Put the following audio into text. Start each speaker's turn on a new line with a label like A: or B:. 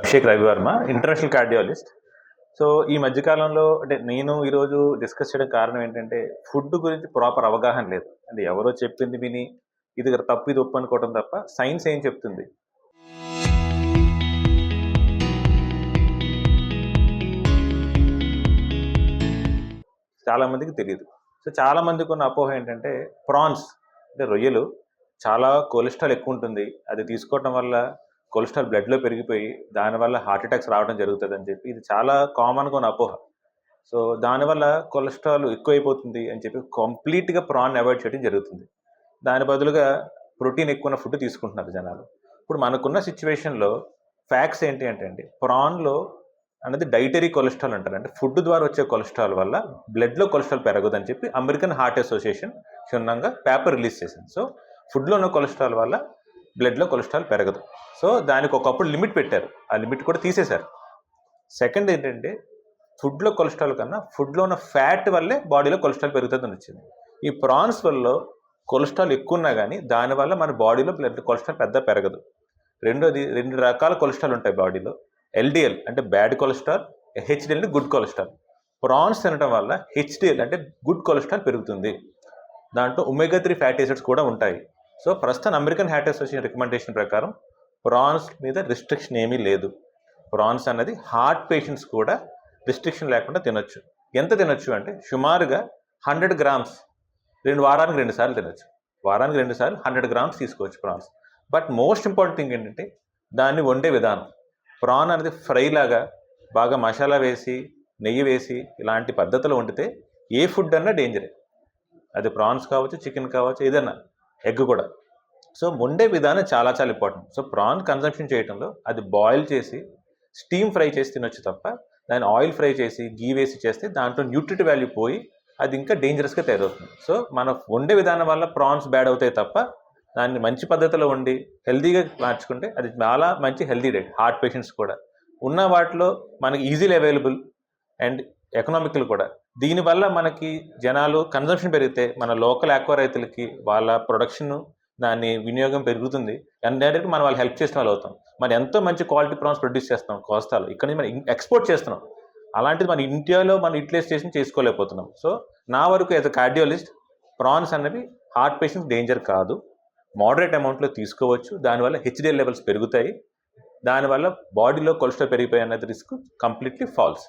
A: Abhishek Ravi Varma, international cardiologist. So, ఈ మధ్య కాలంలో అంటే నేను ఈరోజు డిస్కస్ చేయడానికి కారణం ఏంటంటే, ఫుడ్ గురించి ప్రాపర్ అవగాహన లేదు. అంటే ఎవరో చెప్పింది విని, ఇది తప్పు, ఇది ఒప్పు అనుకోవడం తప్ప సైన్స్ ఏం చెప్తుంది? చాలా మందికి తెలీదు. సో, చాలా మందికి ఉన్న అపోహ ఏంటంటే, ప్రాన్స్ అంటే రొయ్యలు చాలా కొలెస్ట్రాల్ ఎక్కువుంటుంది. అది తీసుకోవటం వల్ల కొలెస్ట్రాల్ బ్లడ్‌లో పెరిగిపోయి, దానివల్ల హార్ట్ అటాక్స్ రావడం జరుగుతదని చెప్పి, ఇది చాలా కామన్‌గా ఉన్న అపోహ. సో, దానివల్ల కొలెస్ట్రాల్ ఎక్కువైపోతుంది అని చెప్పి కంప్లీట్‌గా ప్రాన్ అవాయిడ్ చేయడం జరుగుతుంది. దాని బదులుగా ప్రోటీన్ ఎక్కువున్న ఫుడ్ తీసుకుంటున్నారు జనాలు. ఇప్పుడు మనకున్న సిట్యుయేషన్‌లో ఫ్యాక్ట్స్ ఏంటి అంటే అండి, ప్రాన్‌లో అనేది డైటరీ కొలెస్ట్రాల్ అంటారు. అంటే ఫుడ్ ద్వారా వచ్చే కొలెస్ట్రాల్ వల్ల బ్లడ్‌లో కొలెస్ట్రాల్ పెరగదని చెప్పి అమెరికన్ హార్ట్ అసోసియేషన్ క్షుణ్ణంగా పేపర్ రిలీజ్ చేసింది. సో, ఫుడ్‌లో ఉన్న కొలెస్ట్రాల్ వల్ల బ్లడ్‌లో కొలెస్ట్రాల్ పెరగదు. సో, దానికి ఒకప్పుడు లిమిట్ పెట్టారు. ఆ లిమిట్ కూడా తీసేశారు. సెకండ్ ఏంటంటే, ఫుడ్‌లో కొలెస్ట్రాల్ కన్నా ఫుడ్‌లో ఉన్న ఫ్యాట్ వల్లే బాడీలో కొలెస్ట్రాల్ పెరుగుతుందని వచ్చింది. ఈ ప్రాన్స్ వల్ల కొలెస్ట్రాల్ ఎక్కువున్నా గానీ, దానివల్ల మన బాడీలో బ్లడ్ కొలెస్ట్రాల్ పెరగదు. రెండోది 2 రకాల కొలెస్ట్రాల్ ఉంటాయి బాడీలో. ఎల్‌డీఎల్ అంటే బ్యాడ్ కొలెస్ట్రాల్, హెచ్‌డీఎల్ అంటే గుడ్ కొలెస్ట్రాల్. ప్రాన్స్ తినడం వల్ల హెచ్‌డీఎల్ అంటే గుడ్ కొలెస్ట్రాల్ పెరుగుతుంది. దాంట్లో ఒమేగా 3 ఫ్యాటీ యాసిడ్స్ కూడా ఉంటాయి. సో, ప్రస్తుతం అమెరికన్ హార్ట్ అసోసియేషన్ రికమెండేషన్ ప్రకారం ప్రాన్స్ మీద రిస్ట్రిక్షన్ ఏమీ లేదు. ప్రాన్స్ అన్నది హార్ట్ పేషెంట్స్ కూడా రిస్ట్రిక్షన్ లేకుండా తినొచ్చు. ఎంత తినొచ్చు అంటే సుమారుగా 100 గ్రామ్స్ వారానికి 2 సార్లు తినొచ్చు. వారానికి 2 సార్లు 100 గ్రామ్స్ తీసుకోవచ్చు prawns. But most important thing ఏంటంటే, దాన్ని వండే విధానం. ప్రాన్ అనేది ఫ్రై లాగా బాగా మసాలా వేసి, నెయ్యి వేసి ఇలాంటి పద్ధతిలో వండితే ఏ ఫుడ్ అన్నా డేంజరే. అది ప్రాన్స్ కావచ్చు, చికెన్ కావచ్చు, ఏదన్నా, ఎగ్ కూడా. సో, వండే విధానం చాలా చాలా ఇంపార్టెంట్. సో, ప్రాన్ కన్జంప్షన్ చేయడంలో అది బాయిల్ చేసి, స్టీమ్ ఫ్రై చేసి తినొచ్చు తప్ప, దాన్ని ఆయిల్ ఫ్రై చేసి, గీ వేసి చేస్తే దాంట్లో న్యూట్రిటివ్ వాల్యూ పోయి అది ఇంకా డేంజరస్‌గా తయారవుతుంది. సో, మన వండే విధానం వల్ల ప్రాన్స్ బ్యాడ్ అవుతాయి తప్ప, దాన్ని మంచి పద్ధతిలో వండి హెల్తీగా మార్చుకుంటే అది చాలా మంచి హెల్తీ డైట్. హార్ట్ పేషెంట్స్ కూడా. ఉన్న వాటిలో మనకి ఈజీలీ అవైలబుల్ అండ్ ఎకనామికల్ కూడా. దీనివల్ల మనకి జనాలు కన్జంప్షన్ పెరిగితే మన లోకల్ ఆక్వా రైతులకి వాళ్ళ ప్రొడక్షను, దాని వినియోగం పెరుగుతుంది. అండ్ డైరెక్ట్‌గా మనం వాళ్ళకి హెల్ప్ చేసిన వాళ్ళు అవుతాం. మనం ఎంతో మంచి క్వాలిటీ ప్రాన్స్ ప్రొడ్యూస్ చేస్తాం కోస్తాలో. ఇక్కడి నుంచి మనం ఎక్స్‌పోర్ట్ చేస్తున్నాం. అలాంటిది మన ఇండియాలో మనం యుటిలైజేషన్ చేసుకోలేకపోతున్నాం. సో, నా వరకు యాస్ ఎ కార్డియాలజిస్ట్ ప్రాన్స్ అనేవి హార్ట్ పేషెంట్స్ డేంజర్ కాదు. మోడరేట్ అమౌంట్‌లో తీసుకోవచ్చు. దానివల్ల హెచ్‌డీఎల్ లెవెల్స్ పెరుగుతాయి. దానివల్ల బాడీలో కొలెస్ట్రాల్ పెరిగిపోయే అన్నది రిస్క్ కంప్లీట్‌లీ ఫాల్స్.